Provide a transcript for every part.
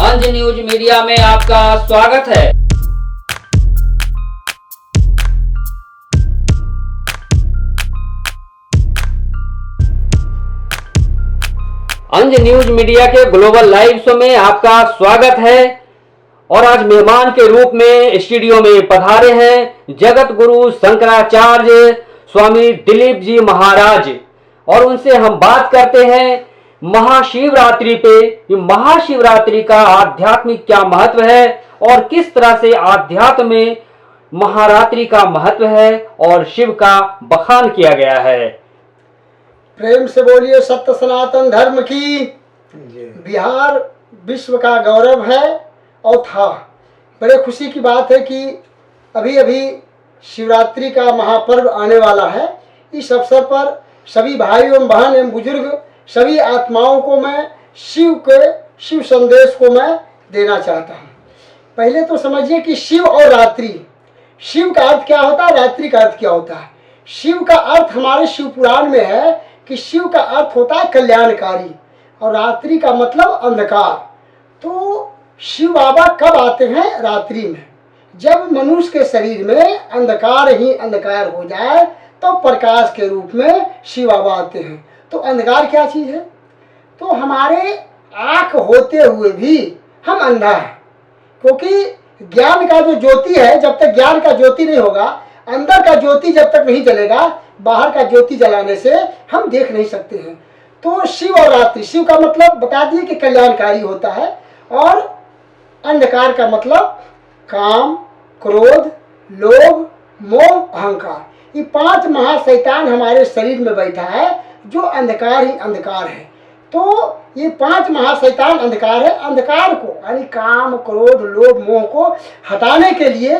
अंज news media में आपका स्वागत है। अंज न्यूज मीडिया के ग्लोबल लाइव शो में आपका स्वागत है। और आज मेहमान के रूप में स्टूडियो में पधारे हैं जगत गुरु शंकराचार्य स्वामी दिलीप जी महाराज, और उनसे हम बात करते हैं महाशिवरात्रि पे। ये महाशिवरात्रि का आध्यात्मिक क्या महत्व है और किस तरह से आध्यात्म में महारात्रि का महत्व है और शिव का बखान किया गया है। प्रेम से बोलिए सत्य सनातन धर्म की। बिहार विश्व का गौरव है और था। बड़े खुशी की बात है कि अभी अभी शिवरात्रि का महापर्व आने वाला है। इस अवसर पर सभी भाई एवं बहन एवं बुजुर्ग सभी आत्माओं को मैं शिव संदेश को मैं देना चाहता हूँ। पहले तो समझिए कि शिव और रात्रि, शिव का अर्थ क्या होता है, रात्रि का अर्थ क्या होता है। शिव का अर्थ हमारे शिव पुराण में है कि शिव का अर्थ होता है कल्याणकारी और रात्रि का मतलब अंधकार। तो शिव बाबा कब आते हैं? रात्रि में। जब मनुष्य के शरीर में अंधकार ही अंधकार हो जाए तो प्रकाश के रूप में शिव बाबा आते हैं। तो अंधकार क्या चीज है? तो हमारे आंख होते हुए भी हम अंधा है, क्योंकि ज्ञान का जो ज्योति है, जब तक ज्ञान का ज्योति नहीं होगा, अंदर का ज्योति जब तक नहीं जलेगा, बाहर का ज्योति जलाने से हम देख नहीं सकते हैं। तो शिव और रात्रि, शिव का मतलब बता दिए कि कल्याणकारी होता है, और अंधकार का मतलब काम, क्रोध, लोभ, मोह, अहंकार। ये 5 महाशैतान हमारे शरीर में बैठा है जो अंधकार ही अंधकार है। तो ये 5 महाशैतान अंधकार है। अंधकार को यानी काम, क्रोध, लोभ, मोह को हटाने के लिए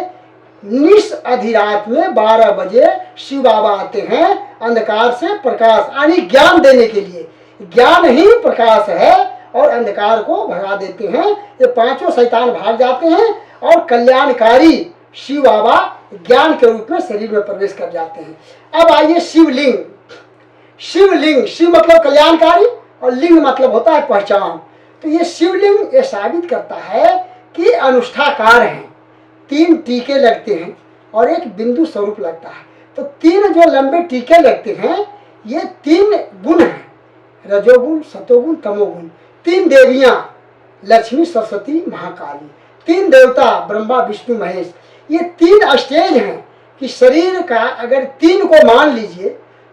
निश अधिरात में 12 बजे शिव बाबा आते हैं अंधकार से प्रकाश यानी ज्ञान देने के लिए। ज्ञान ही प्रकाश है और अंधकार को भगा देते हैं। ये 5 शैतान भाग जाते हैं और कल्याणकारी शिव बाबा ज्ञान के रूप में शरीर में प्रवेश कर जाते हैं। अब आइए शिवलिंग। शिवलिंग, शिव मतलब कल्याणकारी और लिंग मतलब होता है पहचान। तो ये शिवलिंग ये साबित करता है कि अनुष्ठाकार है। 3 टीके लगते हैं और एक बिंदु स्वरूप लगता है। तो 3 जो लंबे टीके लगते हैं ये 3 गुण हैं, रजोगुण, सतोगुण, तमोगुण। 3 देवियां, लक्ष्मी, सरस्वती, महाकाली। 3 देवता, ब्रह्मा, विष्णु, महेश। ये 3 स्टेज हैं कि शरीर का अगर 3 को मान लीजिए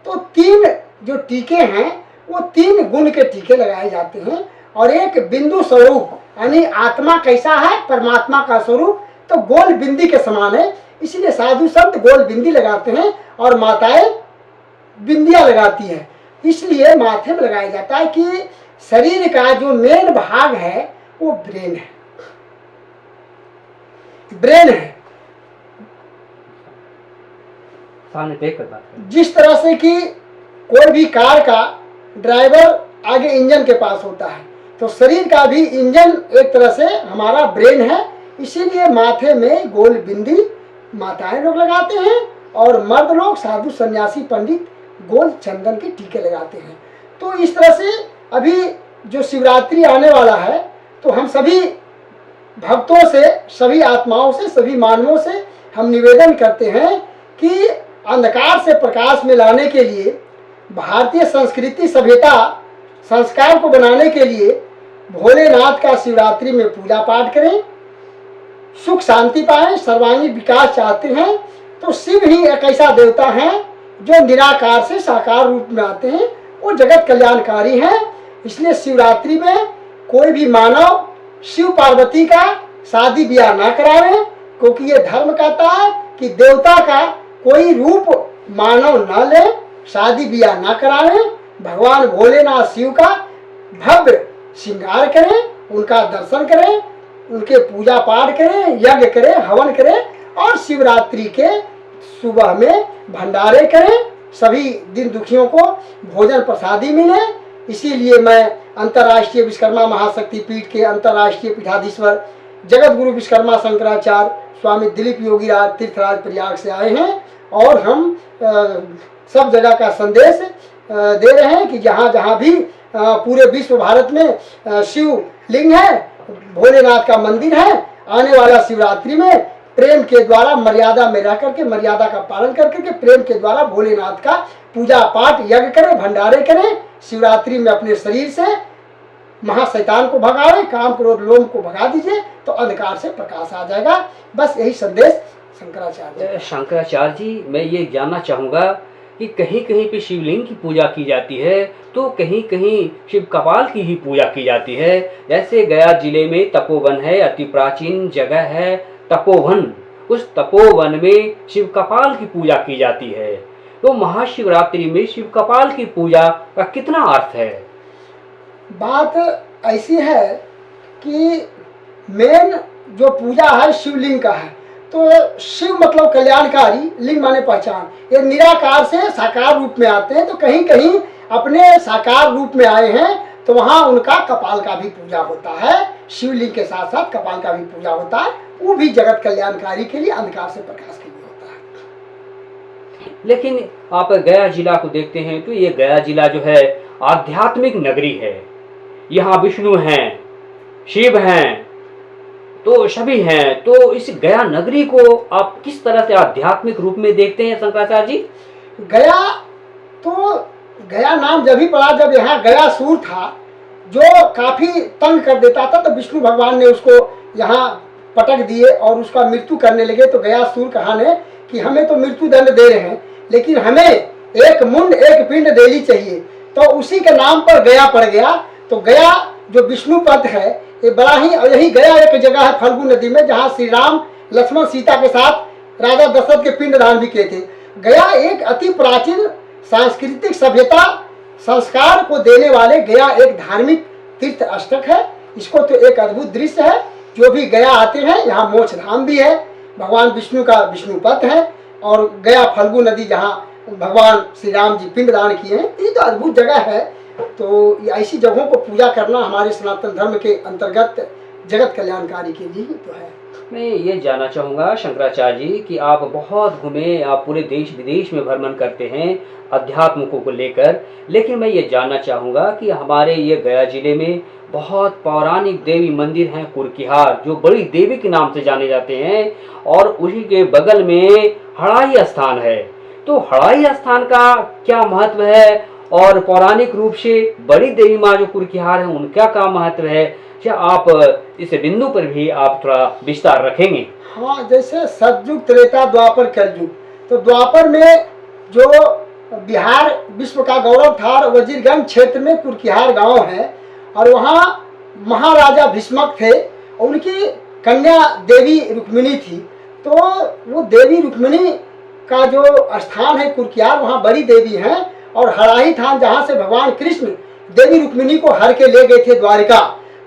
तो 3 जो टीके हैं वो 3 गुण के टीके लगाए जाते हैं और एक बिंदु स्वरूप यानी आत्मा कैसा है, परमात्मा का स्वरूप तो गोल बिंदी के समान है। इसलिए साधु संत गोल बिंदी लगाते हैं और माताएं बिंदियां लगाती हैं। इसलिए माथे में लगाया जाता है कि शरीर का जो मेन भाग है वो ब्रेन है। ब्रेन है। जिस तरह से कि कोई भी कार का ड्राइवर आगे इंजन के पास होता है, तो शरीर का भी इंजन एक तरह से हमारा ब्रेन है। इसीलिए माथे में गोल बिंदी माताएं लोग लगाते हैं और मर्द लोग, साधु सन्यासी पंडित गोल चंदन के टीके लगाते हैं। तो इस तरह से अभी जो शिवरात्रि आने वाला है तो हम सभी भक्तों से, सभी आत्माओं से, सभी मानवों से हम निवेदन करते हैं कि अंधकार से प्रकाश में लाने के लिए, भारतीय संस्कृति सभ्यता संस्कार को बनाने के लिए भोलेनाथ का शिवरात्रि में पूजा पाठ करें, सुख शांति पाएं, सर्वांगीण विकास चाहते हैं तो शिव ही एक ऐसा देवता है जो निराकार से साकार रूप में आते हैं, वो जगत कल्याणकारी हैं। इसलिए शिवरात्रि में कोई भी मानव शिव पार्वती का शादी ब्याह ना करावे, क्योंकि ये धर्म कहता है कि देवता का कोई रूप मानव ना ले, शादी ब्याह ना करावे। भगवान भोलेनाथ शिव का भव्य श्रृंगार करें, उनका दर्शन करें, उनके पूजा पाठ करें, यज्ञ करें, हवन करें और शिवरात्रि के सुबह में भंडारे करें। सभी दिन दुखियों को भोजन प्रसादी मिले। इसीलिए मैं अंतर्राष्ट्रीय विश्वकर्मा महाशक्ति पीठ के अंतर्राष्ट्रीय पीठाधीश्वर जगत गुरु विश्वकर्मा शंकराचार्य स्वामी दिलीप योगीराज तीर्थराज प्रयाग से आए हैं और हम सब जगह का संदेश दे रहे हैं कि जहाँ जहाँ भी पूरे विश्व भारत में शिव लिंग है, भोलेनाथ का मंदिर है, आने वाला शिवरात्रि में प्रेम के द्वारा मर्यादा में रह करके, मर्यादा का पालन करके प्रेम के द्वारा भोलेनाथ का पूजा पाठ यज्ञ करें, भंडारे करें। शिवरात्रि में अपने शरीर से महाशैतान को भगावे, काम क्रोध लोम को भगा दीजिए तो अंधकार से प्रकाश आ जाएगा। बस यही संदेश शंकराचार्य। शंकराचार्य जी, मैं ये जानना चाहूँगा कि कहीं कहीं पे शिवलिंग की पूजा की जाती है तो कहीं कहीं शिव कपाल की ही पूजा की जाती है। जैसे गया जिले में तपोवन है, अति प्राचीन जगह है तपोवन, उस तपोवन में शिव कपाल की पूजा की जाती है। तो महाशिवरात्रि में शिव कपाल की पूजा का कितना अर्थ है? बात ऐसी है कि मेन जो पूजा है शिवलिंग का है। तो शिव मतलब कल्याणकारी, लिंग माने पहचान। ये निराकार से साकार रूप में आते हैं, तो कहीं कहीं अपने साकार रूप में आए हैं तो वहाँ उनका कपाल का भी पूजा होता है। शिवलिंग के साथ साथ कपाल का भी पूजा होता है, वो भी जगत कल्याणकारी के लिए, अंधकार से प्रकाश के लिए होता है। लेकिन आप गया जिला को देखते हैं तो ये गया जिला जो है आध्यात्मिक नगरी है। यहाँ विष्णु हैं, शिव हैं, तो सभी हैं। तो इस गया नगरी को आप किस तरह से आध्यात्मिक रूप में देखते हैं शंकराचार्य जी? गया तो गया नाम जब ही पड़ा जब यहाँ गयासुर था जो काफी तंग कर देता था, तो विष्णु भगवान ने उसको यहाँ पटक दिए और उसका मृत्यु करने लगे। तो गयासुर कहा ने कि हमें तो मृत्यु दंड दे रहे हैं लेकिन हमें एक मुंड एक पिंड देनी चाहिए, तो उसी के नाम पर गया पड़ गया। तो गया जो विष्णु पद है, ये बड़ा ही, यही गया एक जगह है फल्गु नदी में जहाँ श्री राम लक्ष्मण सीता के साथ राजा दशरथ के पिंड दान भी किए थे। गया एक अति प्राचीन सांस्कृतिक सभ्यता संस्कार को देने वाले, गया एक धार्मिक तीर्थ अष्टक है। इसको तो एक अद्भुत दृश्य है, जो भी गया आते हैं यहाँ मोक्ष धाम भी है, भगवान विष्णु का विष्णुपद है, और गया फल्गु नदी जहाँ भगवान श्री राम जी पिंड दान किए हैं, ये तो अद्भुत जगह है। तो ऐसी जगहों को पूजा करना हमारे सनातन धर्म के अंतर्गत जगत कल्याणकारी के लिए तो है। मैं ये जानना चाहूँगा शंकराचार्य जी कि आप बहुत घूमे, आप पूरे देश विदेश में भ्रमण करते हैं अध्यात्म को लेकर, लेकिन मैं ये जानना चाहूँगा कि हमारे ये गया जिले में बहुत पौराणिक देवी मंदिर हैं कुरकिहार, जो बड़ी देवी के नाम से जाने जाते हैं, और उसी के बगल में हड़ाई स्थान है। तो हड़ाई स्थान का क्या महत्व है, और पौराणिक रूप से बड़ी देवी माँ जो कुरकिहार है उनका क्या महत्व है? क्या आप इस बिंदु पर भी आप थोड़ा विस्तार रखेंगे? हाँ, जैसे सतयुग, त्रेता, द्वापर, कलयुग। तो द्वापर में जो बिहार विश्व का गौरव था, वजीरगंज क्षेत्र में कुरकिहार गांव है, और वहाँ महाराजा भीष्मक थे, उनकी कन्या देवी रुक्मिणी थी। तो वो देवी रुक्मिणी का जो स्थान है कुरकिहार, वहाँ बड़ी देवी हैं, और हड़ाई थान जहाँ से भगवान कृष्ण देवी रुक्मिणी को हर के ले गए थे द्वारिका।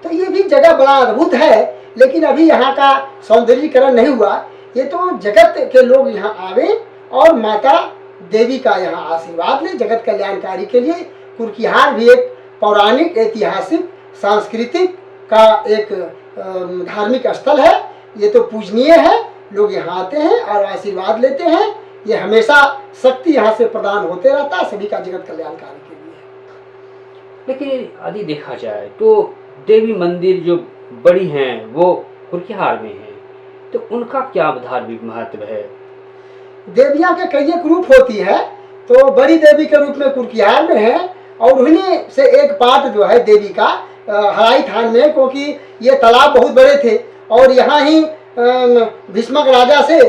तो ये भी जगह बड़ा अद्भुत है, लेकिन अभी यहाँ का सौंदर्यीकरण नहीं हुआ। ये तो जगत के लोग यहाँ आवे और माता देवी का यहाँ आशीर्वाद ले जगत कल्याणकारी के लिए। कुरकिहार भी एक पौराणिक, ऐतिहासिक, सांस्कृतिक का एक धार्मिक स्थल है। ये तो पूजनीय है, लोग यहाँ आते हैं और आशीर्वाद लेते हैं। ये हमेशा शक्ति यहाँ से प्रदान होते रहता है सभी का जगत कल्याणकारी के लिए। लेकिन यदि देखा जाए तो देवी मंदिर जो बड़ी हैं वो कुरकिहार में हैं, तो उनका क्या धार्मिक महत्व है? देवियाँ के कई एक रूप होती है, तो बड़ी देवी के रूप में कुरकिहार में है, और उन्हीं से एक पार्ट जो है देवी का हड़ाई थान में, क्योंकि ये तालाब बहुत बड़े थे और यहाँ ही भीष्मक राजा से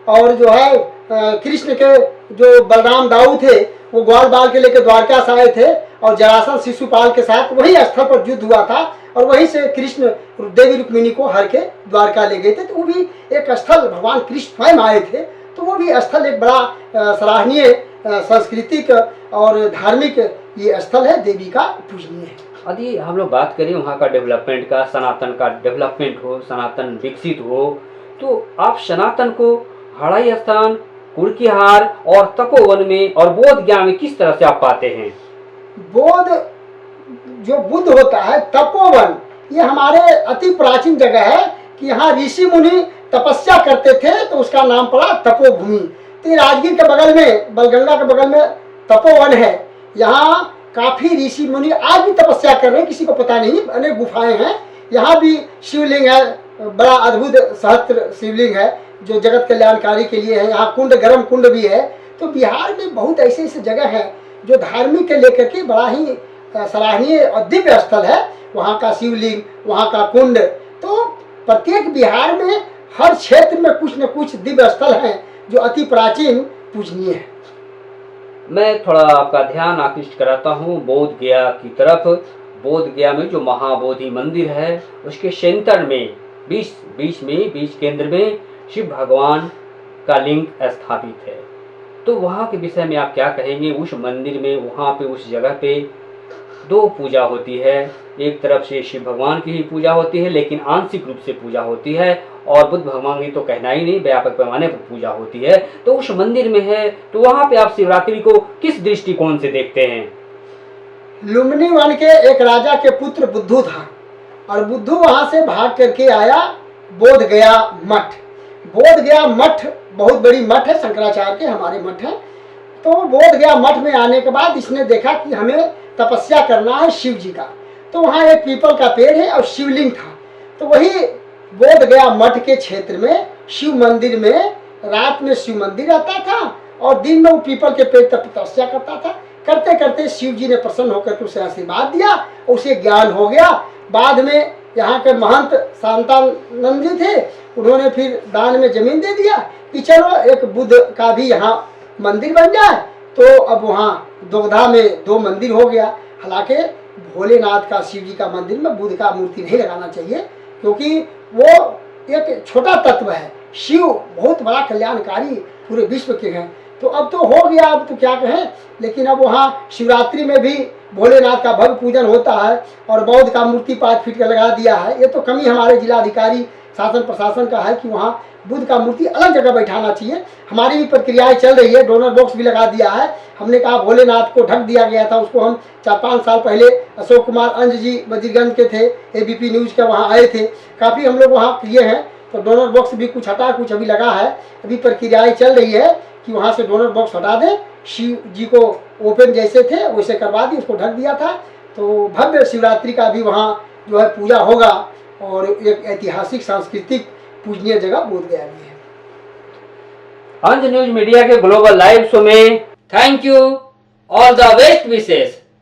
और जो है कृष्ण के जो बलराम दाऊ थे वो ग्वाल बाल के लेकर द्वारका से आए थे, और जरासंध शिशुपाल के साथ वही स्थल पर युद्ध हुआ था, और वहीं से कृष्ण देवी रुक्मिणी को हर के द्वारका ले गए थे। तो वो भी एक स्थल, भगवान कृष्ण स्वयं आए थे, तो वो भी स्थल एक बड़ा सराहनीय सांस्कृतिक और धार्मिक ये स्थल है, देवी का पूजनीय है। यदि हम लोग बात करें वहाँ का डेवलपमेंट का, सनातन का डेवलपमेंट हो, सनातन विकसित हो, तो आप सनातन को हड़ाई स्थान, कुरकिहार और तपोवन में और बोध गया में किस तरह से आप पाते हैं? बोध जो बुद्ध होता है, तपोवन ये हमारे अति प्राचीन जगह है कि यहाँ ऋषि मुनि तपस्या करते थे, तो उसका नाम पड़ा तपोभूमि। तो राजगीर के बगल में, बलगंगा के बगल में तपोवन है। यहाँ काफी ऋषि मुनि आज भी तपस्या कर रहे हैं, किसी को पता नहीं, अनेक गुफाएं हैं। यहाँ भी शिवलिंग है, बड़ा अद्भुत सहस्त्र शिवलिंग है जो जगत कल्याणकारी के लिए है। यहाँ कुंड, गर्म कुंड भी है। तो बिहार में बहुत ऐसे ऐसे जगह है जो धार्मिक के लेकर के बड़ा ही सराहनीय और दिव्य स्थल है। वहाँ का शिवलिंग, वहाँ का कुंड, तो प्रत्येक बिहार में हर क्षेत्र में कुछ न कुछ दिव्य स्थल हैं जो अति प्राचीन पूजनीय है। मैं थोड़ा आपका ध्यान आकृष्ट कराता हूँ बोध गया की तरफ। बोध गया में जो महाबोधि मंदिर है उसके सेंटर में बीच केंद्र में शिव भगवान का लिंग स्थापित है। तो वहाँ के विषय में आप क्या कहेंगे? उस मंदिर में, वहाँ पे, उस जगह पे दो पूजा होती है। एक तरफ से शिव भगवान की ही पूजा होती है, लेकिन आंशिक रूप से पूजा होती है, और बुद्ध भगवान की तो कहना ही नहीं, व्यापक पैमाने पर पूजा होती है। तो उस मंदिर में है, तो वहाँ पे आप शिवरात्रि को किस दृष्टिकोण से देखते हैं? लुम्बिनी वन के एक राजा के पुत्र बुद्धू था, और बुद्धू वहां से भाग करके आया बोध गया मठ। बोध गया मठ बहुत बड़ी मठ है, शंकराचार्य के हमारे मठ है। तो बोध गया मठ में आने के बाद इसने देखा कि हमें तपस्या करना है शिव जी का। तो वहाँ एक पीपल का पेड़ है और शिवलिंग था। तो वही बोध गया मठ के क्षेत्र में शिव मंदिर में रात में शिव मंदिर रहता था और दिन में वो पीपल के पेड़ तक तपस्या करता था। करते करते शिव जी ने प्रसन्न होकर के उसे आशीर्वाद दिया, उसे ज्ञान हो गया। बाद में यहाँ के महंत शांतानंद जी थे, उन्होंने फिर दान में जमीन दे दिया कि चलो एक बुद्ध का भी यहाँ मंदिर बन जाए। तो अब वहाँ दोगधा में दो मंदिर हो गया। हालांकि भोलेनाथ का, शिव जी का मंदिर में बुद्ध का मूर्ति नहीं लगाना चाहिए, क्योंकि वो एक छोटा तत्व है। शिव बहुत बड़ा कल्याणकारी पूरे विश्व के हैं। तो अब तो हो गया, अब तो क्या कहें। लेकिन अब वहाँ शिवरात्रि में भी भोलेनाथ का भव्य पूजन होता है और बौद्ध का मूर्ति 5 फीट का लगा दिया है। ये तो कमी हमारे जिलाधिकारी शासन प्रशासन का है कि वहाँ बुद्ध का मूर्ति अलग जगह बैठाना चाहिए। हमारी भी प्रक्रियाएं चल रही है, डोनर बॉक्स भी लगा दिया है। हमने कहा भोलेनाथ को ढक दिया गया था, उसको हम 4-5 साल पहले अशोक कुमार अंज जी बद्रीगंज के थे, एबीपी न्यूज के वहाँ आए थे, काफ़ी हम लोग वहाँ किए हैं। तो डोनर बॉक्स भी कुछ हटा, कुछ अभी लगा है। अभी प्रक्रियाएं चल रही है कि वहाँ से डोनर बॉक्स हटा दें, शिव जी को ओपन जैसे थे वैसे करवा दी, उसको ढक दिया था। तो भव्य शिवरात्रि का भी वहाँ जो है पूजा होगा और एक ऐतिहासिक सांस्कृतिक पूजनीय जगह बोध गया भी है। अंज न्यूज मीडिया के ग्लोबल लाइव शो में thank you, all the best wishes.